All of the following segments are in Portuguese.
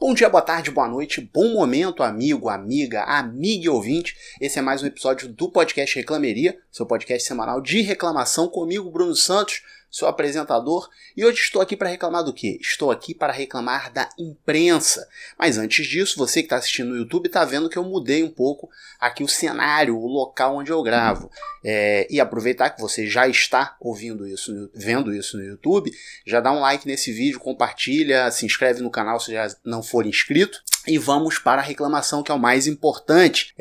Bom dia, boa tarde, boa noite, bom momento, amigo, amiga e ouvinte. Esse é mais um episódio do podcast Reclameria, seu podcast semanal de reclamação comigo, Bruno Santos, seu apresentador. E hoje estou aqui para reclamar do quê? Estou aqui para reclamar da imprensa. Mas antes disso, você que está assistindo no YouTube está vendo que eu mudei um pouco aqui o cenário, o local onde eu gravo. E aproveitar que você já está vendo isso no YouTube, já dá um like nesse vídeo, compartilha, se inscreve no canal se já não for inscrito. E vamos para a reclamação, que é o mais importante,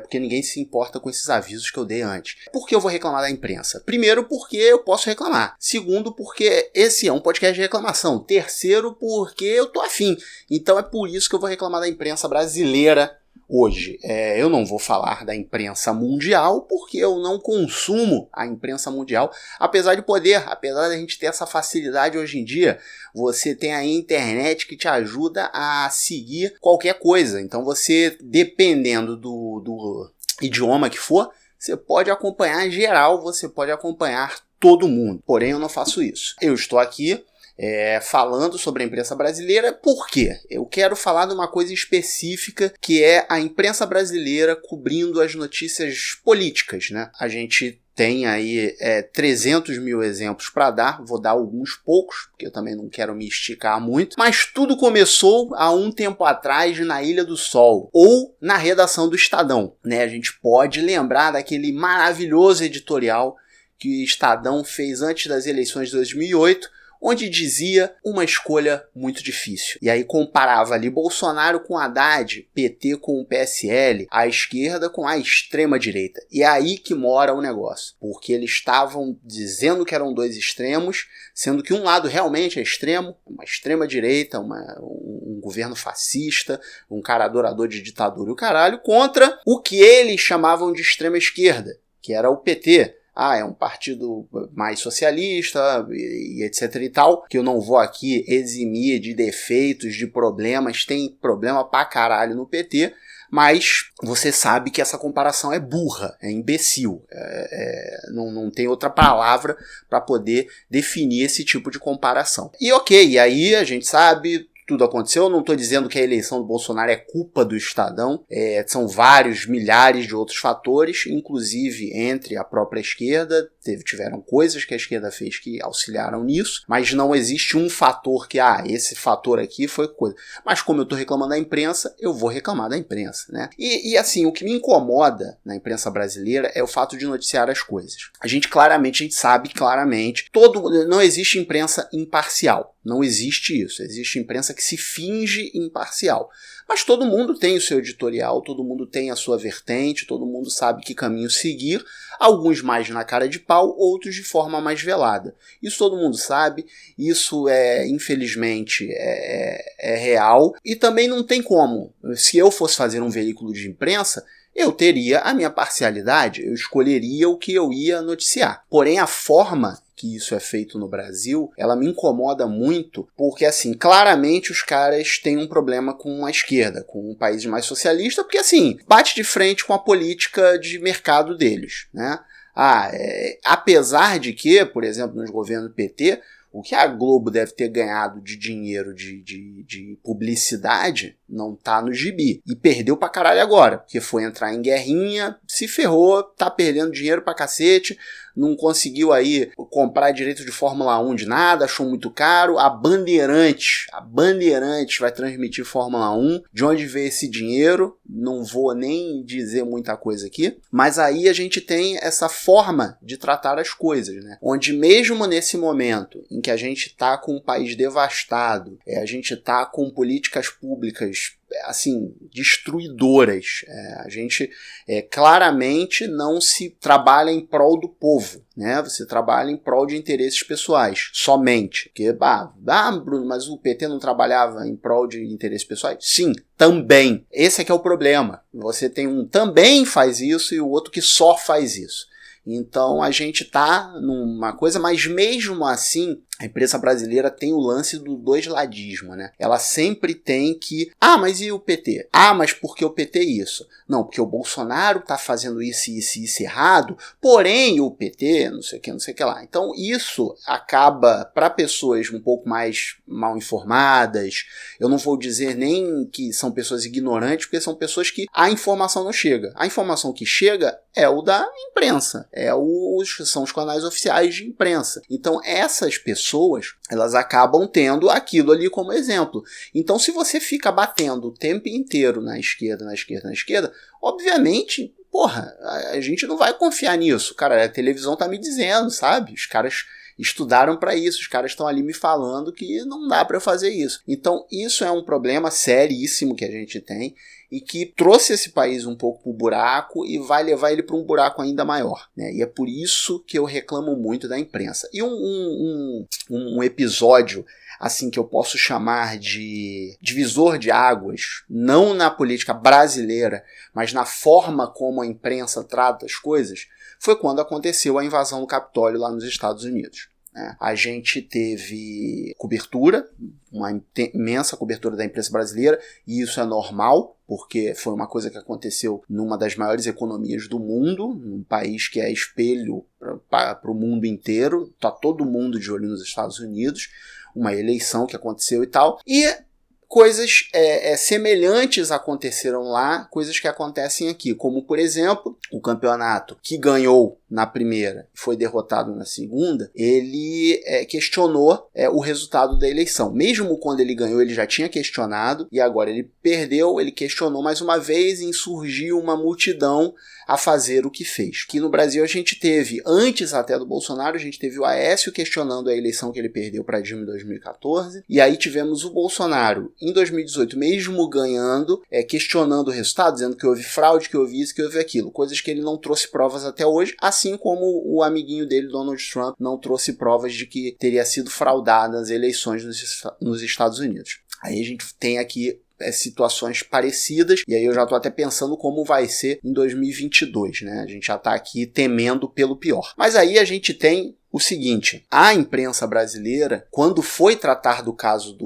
porque ninguém se importa com esses avisos que eu dei antes. Por que eu vou reclamar da imprensa? Primeiro, porque eu posso reclamar. Segundo, porque esse é um podcast de reclamação. Terceiro, porque eu tô afim. Então é por isso que eu vou reclamar da imprensa brasileira hoje. Eu não vou falar da imprensa mundial, porque eu não consumo a imprensa mundial, apesar da gente ter essa facilidade hoje em dia. Você tem a internet que te ajuda a seguir qualquer coisa. Então você, dependendo do idioma que for, você pode acompanhar geral, você pode acompanhar todo mundo. Porém, eu não faço isso. Eu estou aqui falando sobre a imprensa brasileira. Por quê? Eu quero falar de uma coisa específica, que é a imprensa brasileira cobrindo as notícias políticas, né? A gente tem aí 300 mil exemplos para dar, vou dar alguns poucos, porque eu também não quero me esticar muito, mas tudo começou há um tempo atrás na Ilha do Sol, ou na redação do Estadão, né? A gente pode lembrar daquele maravilhoso editorial que o Estadão fez antes das eleições de 2008, onde dizia uma escolha muito difícil. E aí comparava ali Bolsonaro com Haddad, PT com o PSL, a esquerda com a extrema-direita. E é aí que mora o negócio. Porque eles estavam dizendo que eram dois extremos, sendo que um lado realmente é extremo, uma extrema-direita, um governo fascista, um cara adorador de ditadura e o caralho, contra o que eles chamavam de extrema-esquerda, que era o PT. É um partido mais socialista e etc e tal, que eu não vou aqui eximir de defeitos, de problemas, tem problema pra caralho no PT, mas você sabe que essa comparação é burra, é imbecil, não tem outra palavra para poder definir esse tipo de comparação. E aí a gente sabe, tudo aconteceu. Eu não estou dizendo que a eleição do Bolsonaro é culpa do Estadão, são vários, milhares de outros fatores, inclusive entre a própria esquerda, tiveram coisas que a esquerda fez que auxiliaram nisso, mas não existe um fator que, esse fator aqui foi coisa. Mas como eu estou reclamando da imprensa, eu vou reclamar da imprensa, né? E assim, o que me incomoda na imprensa brasileira é o fato de noticiar as coisas. A gente sabe claramente, não existe imprensa imparcial. Não existe isso. Existe imprensa que se finge imparcial. Mas todo mundo tem o seu editorial, todo mundo tem a sua vertente, todo mundo sabe que caminho seguir, alguns mais na cara de pau, outros de forma mais velada. Isso todo mundo sabe, isso infelizmente, é real, e também não tem como. Se eu fosse fazer um veículo de imprensa, eu teria a minha parcialidade, eu escolheria o que eu ia noticiar. Porém, a forma que isso é feito no Brasil, ela me incomoda muito, porque assim, claramente os caras têm um problema com a esquerda, com um país mais socialista, porque assim, bate de frente com a política de mercado deles, né? Apesar de que, por exemplo, nos governos PT, o que a Globo deve ter ganhado de dinheiro de publicidade não tá no gibi. E perdeu pra caralho agora, porque foi entrar em guerrinha, se ferrou, tá perdendo dinheiro pra cacete, não conseguiu aí comprar direito de Fórmula 1 de nada, achou muito caro. A Bandeirantes vai transmitir Fórmula 1. De onde veio esse dinheiro? Não vou nem dizer muita coisa aqui. Mas aí a gente tem essa forma de tratar as coisas, né? Onde mesmo nesse momento em que a gente tá com um país devastado, a gente tá com políticas públicas assim, destruidoras. A gente claramente não se trabalha em prol do povo, né? Você trabalha em prol de interesses pessoais, somente. Porque, Bruno, mas o PT não trabalhava em prol de interesses pessoais? Sim, também. Esse é que é o problema. Você tem um também faz isso e o outro que só faz isso. Então a gente tá numa coisa, mas mesmo assim A imprensa brasileira tem o lance do doisladismo, né? Ela sempre tem que... mas e o PT? Mas por que o PT isso? Não, porque o Bolsonaro tá fazendo isso errado, porém o PT, não sei o que lá. Então isso acaba, para pessoas um pouco mais mal informadas, eu não vou dizer nem que são pessoas ignorantes, porque são pessoas que a informação não chega. A informação que chega é o da imprensa, são os canais oficiais de imprensa. Então essas pessoas, elas acabam tendo aquilo ali como exemplo. Então se você fica batendo o tempo inteiro na esquerda, obviamente, a gente não vai confiar nisso. Cara, a televisão tá me dizendo, sabe? Os caras estudaram para isso, os caras estão ali me falando que não dá para fazer isso. Então isso é um problema seríssimo que a gente tem e que trouxe esse país um pouco pro buraco e vai levar ele para um buraco ainda maior, né? E é por isso que eu reclamo muito da imprensa. E um episódio assim que eu posso chamar de divisor de águas, não na política brasileira, mas na forma como a imprensa trata as coisas, foi quando aconteceu a invasão do Capitólio lá nos Estados Unidos. A gente teve cobertura, uma imensa cobertura da imprensa brasileira, e isso é normal, porque foi uma coisa que aconteceu numa das maiores economias do mundo, num país que é espelho para o mundo inteiro, está todo mundo de olho nos Estados Unidos, uma eleição que aconteceu e tal, e coisas semelhantes aconteceram lá, coisas que acontecem aqui, como por exemplo, o campeonato que ganhou na primeira e foi derrotado na segunda, ele questionou o resultado da eleição. Mesmo quando ele ganhou, ele já tinha questionado, e agora ele perdeu, ele questionou mais uma vez e insurgiu uma multidão a fazer o que fez. Que no Brasil a gente teve, antes até do Bolsonaro, a gente teve o Aécio questionando a eleição que ele perdeu para Dilma em 2014, e aí tivemos o Bolsonaro em 2018, mesmo ganhando, questionando o resultado, dizendo que houve fraude, que houve isso, que houve aquilo, coisas que ele não trouxe provas até hoje, assim como o amiguinho dele, Donald Trump, não trouxe provas de que teria sido fraudada as eleições nos Estados Unidos. Aí a gente tem aqui situações parecidas, e aí eu já estou até pensando como vai ser em 2022, né? A gente já está aqui temendo pelo pior. Mas aí a gente tem o seguinte, a imprensa brasileira, quando foi tratar do caso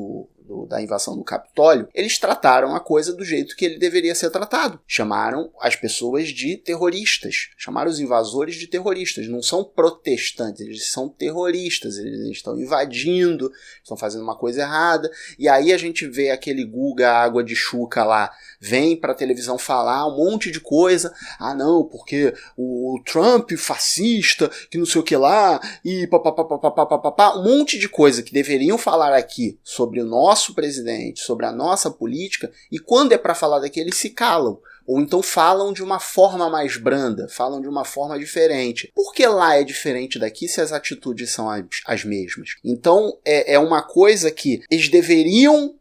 da invasão do Capitólio, eles trataram a coisa do jeito que ele deveria ser tratado. Chamaram as pessoas de terroristas. Chamaram os invasores de terroristas. Não são protestantes, eles são terroristas. Eles estão invadindo, estão fazendo uma coisa errada. E aí a gente vê aquele Guga Água de Chuca lá, vem pra televisão falar um monte de coisa. Não, porque o Trump fascista, que não sei o que lá, e papapá, um monte de coisa que deveriam falar aqui sobre o nosso presidente, sobre a nossa política, e quando é para falar daqui eles se calam, ou então falam de uma forma mais branda, falam de uma forma diferente. Por que lá é diferente daqui se as atitudes são as mesmas? Então é uma coisa que eles deveriam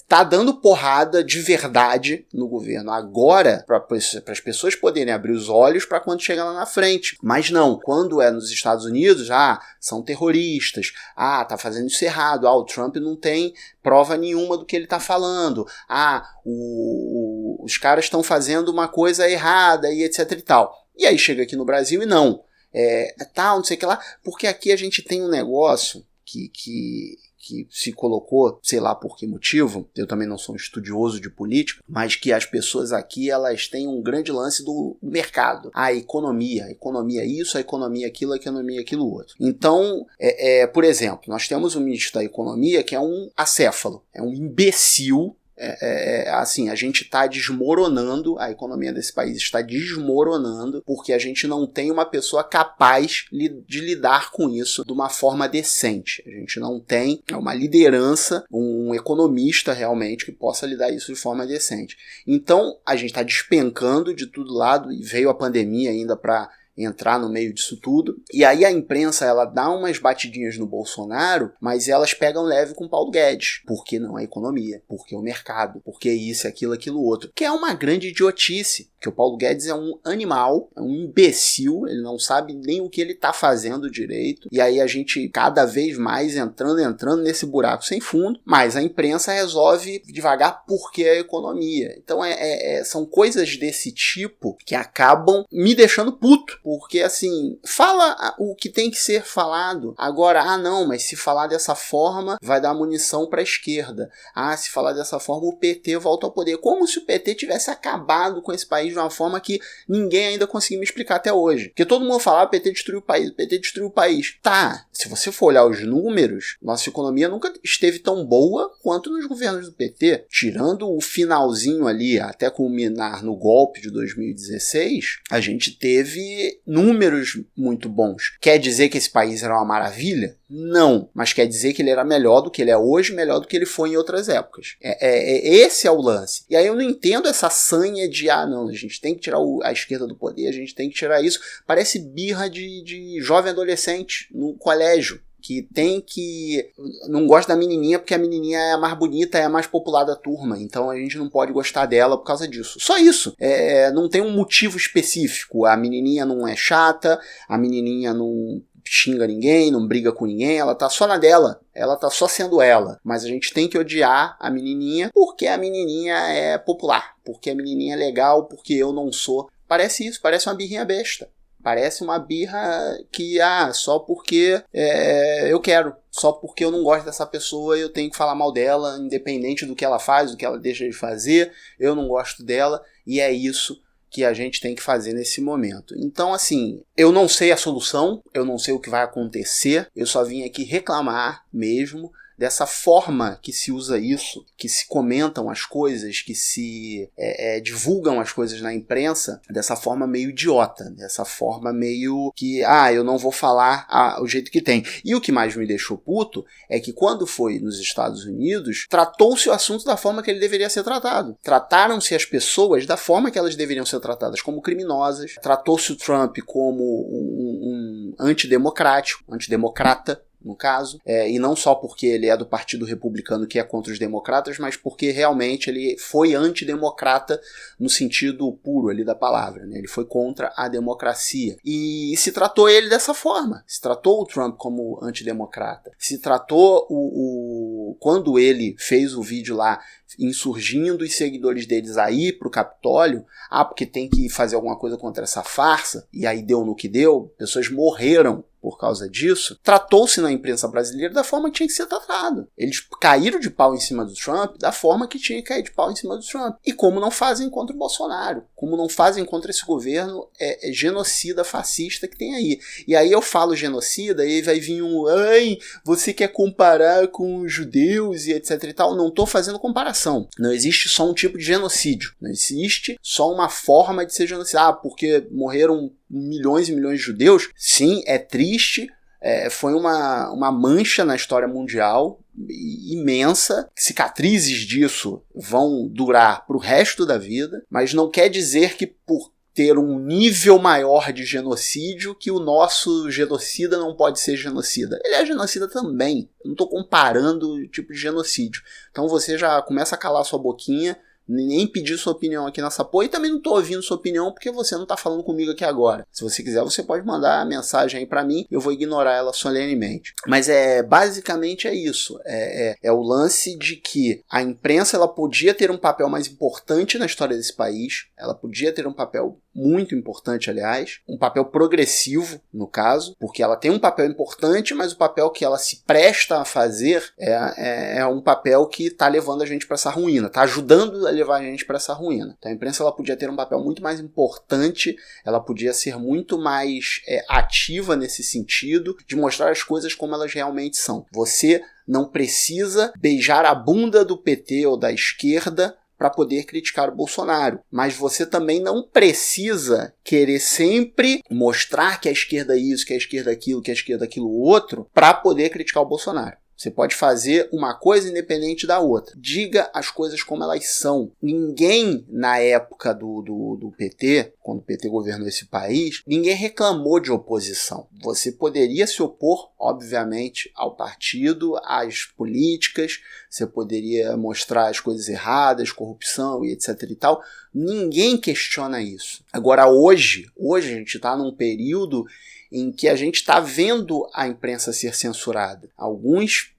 tá dando porrada de verdade no governo agora para as pessoas poderem abrir os olhos para quando chegar lá na frente. Mas não, quando é nos Estados Unidos, são terroristas, tá fazendo isso errado, o Trump não tem prova nenhuma do que ele tá falando, os caras estão fazendo uma coisa errada e etc e tal. E aí chega aqui no Brasil e não sei o que lá, porque aqui a gente tem um negócio que se colocou, sei lá por que motivo, eu também não sou um estudioso de política, mas que as pessoas aqui, elas têm um grande lance do mercado. A economia isso, a economia aquilo, a economia aquilo outro. Então, por exemplo, nós temos um ministro da economia que é um acéfalo, é um imbecil. Assim, a gente está desmoronando, a economia desse país está desmoronando porque a gente não tem uma pessoa capaz de lidar com isso de uma forma decente. A gente não tem uma liderança, um economista realmente que possa lidar isso de forma decente. Então a gente está despencando de todo lado e veio a pandemia ainda para entrar no meio disso tudo. E aí a imprensa, ela dá umas batidinhas no Bolsonaro, mas elas pegam leve com o Paulo Guedes. Porque não é economia, porque é o mercado, porque isso, aquilo outro. Que é uma grande idiotice. Que o Paulo Guedes é um animal, é um imbecil, ele não sabe nem o que ele tá fazendo direito. E aí a gente cada vez mais entrando nesse buraco sem fundo, mas a imprensa resolve devagar porque é a economia. Então são coisas desse tipo que acabam me deixando puto. porque assim, fala o que tem que ser falado. Agora, não, mas se falar dessa forma vai dar munição para a esquerda. Se falar dessa forma o PT volta ao poder. Como se o PT tivesse acabado com esse país de uma forma que ninguém ainda conseguiu me explicar até hoje. Porque todo mundo fala, o PT destruiu o país, o PT destruiu o país. Tá, se você for olhar os números, nossa economia nunca esteve tão boa quanto nos governos do PT. Tirando o finalzinho ali, até culminar no golpe de 2016, a gente teve números muito bons. Quer dizer que esse país era uma maravilha? Não, mas quer dizer que ele era melhor do que ele é hoje, melhor do que ele foi em outras épocas. Esse é o lance. E aí eu não entendo essa sanha de, não, a gente tem que tirar a esquerda do poder, a gente tem que tirar isso. Parece birra de jovem adolescente no colégio, que não gosta da menininha porque a menininha é a mais bonita, é a mais popular da turma, então a gente não pode gostar dela por causa disso. Só isso. Não tem um motivo específico. A menininha não é chata, a menininha não xinga ninguém, não briga com ninguém, ela tá só na dela, ela tá só sendo ela. Mas a gente tem que odiar a menininha porque a menininha é popular, porque a menininha é legal, porque eu não sou. Parece isso, parece uma birrinha besta. Parece uma birra que, só porque eu quero, só porque eu não gosto dessa pessoa eu tenho que falar mal dela, independente do que ela faz, do que ela deixa de fazer, eu não gosto dela, e é isso que a gente tem que fazer nesse momento. Então, assim, eu não sei a solução, eu não sei o que vai acontecer, eu só vim aqui reclamar mesmo dessa forma que se usa isso, que se comentam as coisas, que se divulgam as coisas na imprensa, dessa forma meio idiota, dessa forma meio que, eu não vou falar o jeito que tem. E o que mais me deixou puto é que quando foi nos Estados Unidos, tratou-se o assunto da forma que ele deveria ser tratado. Trataram-se as pessoas da forma que elas deveriam ser tratadas, como criminosas. Tratou-se o Trump como um antidemocrata, no caso, e não só porque ele é do Partido Republicano que é contra os democratas, mas porque realmente ele foi antidemocrata no sentido puro ali da palavra, né? Ele foi contra a democracia. E se tratou ele dessa forma, se tratou o Trump como antidemocrata, se tratou quando ele fez o vídeo lá insurgindo os seguidores deles aí pro Capitólio, porque tem que fazer alguma coisa contra essa farsa, e aí deu no que deu, pessoas morreram por causa disso, tratou-se na imprensa brasileira da forma que tinha que ser tratado. Eles caíram de pau em cima do Trump da forma que tinha que cair de pau em cima do Trump. E como não fazem contra o Bolsonaro, como não fazem contra esse governo genocida, fascista que tem aí. E aí eu falo genocida e aí vai vir você quer comparar com os judeus e etc e tal. Não estou fazendo comparação. Não existe só um tipo de genocídio. Não existe só uma forma de ser genocida. Porque morreram milhões e milhões de judeus. Sim, é triste. Foi uma mancha na história mundial imensa. Cicatrizes disso vão durar para o resto da vida, mas não quer dizer que por ter um nível maior de genocídio que o nosso genocida não pode ser genocida. Ele é genocida também. Eu não estou comparando o tipo de genocídio. Então você já começa a calar sua boquinha, nem pedir sua opinião aqui nessa porra, e também não tô ouvindo sua opinião porque você não tá falando comigo aqui agora. Se você quiser, você pode mandar a mensagem aí pra mim, eu vou ignorar ela solenemente. Mas basicamente é isso. É o lance de que a imprensa ela podia ter um papel mais importante na história desse país, ela podia ter um papel muito importante, aliás, um papel progressivo, no caso, porque ela tem um papel importante, mas o papel que ela se presta a fazer é um papel que tá levando a gente para essa ruína, tá ajudando a levar a gente para essa ruína. Então a imprensa ela podia ter um papel muito mais importante, ela podia ser muito mais ativa nesse sentido, de mostrar as coisas como elas realmente são. Você não precisa beijar a bunda do PT ou da esquerda para poder criticar o Bolsonaro. Mas você também não precisa querer sempre mostrar que a esquerda é isso, que a esquerda é aquilo, que a esquerda é aquilo outro, para poder criticar o Bolsonaro. Você pode fazer uma coisa independente da outra. Diga as coisas como elas são. Ninguém, na época do PT, quando o PT governou esse país, ninguém reclamou de oposição. Você poderia se opor, obviamente, ao partido, às políticas, você poderia mostrar as coisas erradas, corrupção e etc e tal. Ninguém questiona isso. Agora, hoje a gente está num período em que a gente está vendo a imprensa ser censurada. Alguns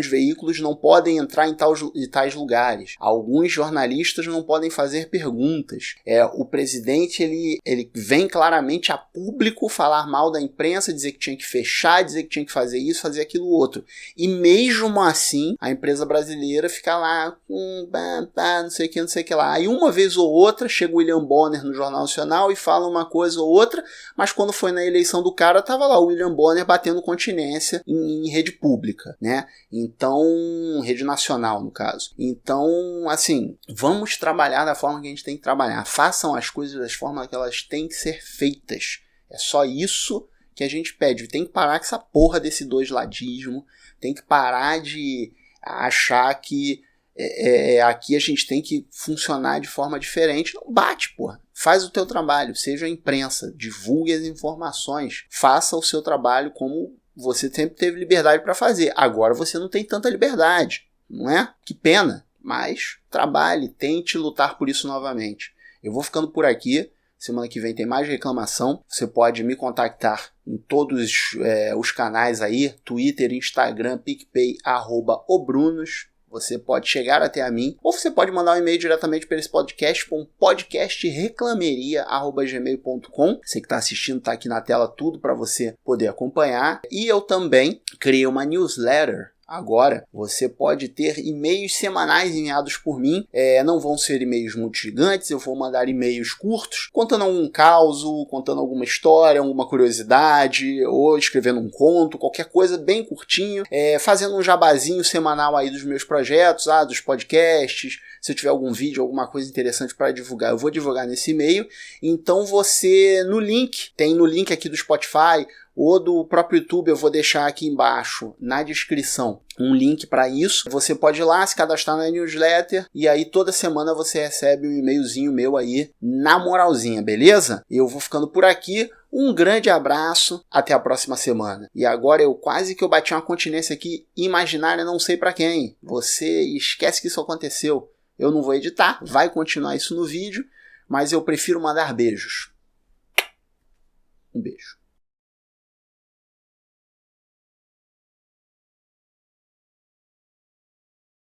veículos não podem entrar em tais lugares. Alguns jornalistas não podem fazer perguntas. O presidente ele vem claramente a público falar mal da imprensa, dizer que tinha que fechar, dizer que tinha que fazer isso, fazer aquilo outro. E mesmo assim, a empresa brasileira fica lá com não sei o que lá. Aí uma vez ou outra chega o William Bonner no Jornal Nacional e fala uma coisa ou outra, mas quando foi na eleição do cara, tava lá o William Bonner batendo continência em rede pública, né? Então, rede nacional no caso. Então, assim, vamos trabalhar da forma que a gente tem que trabalhar. Façam as coisas das formas que elas têm que ser feitas. É só isso que a gente pede. Tem que parar com essa porra desse doisladismo. Tem que parar de achar que aqui a gente tem que funcionar de forma diferente. Não bate, porra. Faz o teu trabalho, seja a imprensa, divulgue as informações, faça o seu trabalho como você sempre teve liberdade para fazer. Agora você não tem tanta liberdade, não é? Que pena, mas trabalhe, tente lutar por isso novamente. Eu vou ficando por aqui. Semana que vem tem mais reclamação. Você pode me contactar em todos os canais aí, Twitter, Instagram, PicPay, @obrunos. Você pode chegar até a mim, ou você pode mandar um e-mail diretamente para esse podcast, com podcastreclameria@gmail.com. Você que está assistindo, está aqui na tela tudo para você poder acompanhar. E eu também criei uma newsletter. Agora, você pode ter e-mails semanais enviados por mim. Não vão ser e-mails muito gigantes, eu vou mandar e-mails curtos, contando algum caso, contando alguma história, alguma curiosidade, ou escrevendo um conto, qualquer coisa bem curtinho, fazendo um jabazinho semanal aí dos meus projetos, dos podcasts. Se eu tiver algum vídeo, alguma coisa interessante para divulgar, eu vou divulgar nesse e-mail. Então você, tem no link aqui do Spotify, ou do próprio YouTube, eu vou deixar aqui embaixo na descrição um link para isso. Você pode ir lá, se cadastrar na newsletter, e aí toda semana você recebe um e-mailzinho meu aí na moralzinha, beleza? Eu vou ficando por aqui. Um grande abraço, até a próxima semana. E agora eu bati uma continência aqui imaginária, não sei para quem. Você esquece que isso aconteceu. Eu não vou editar, vai continuar isso no vídeo, mas eu prefiro mandar beijos. Um beijo.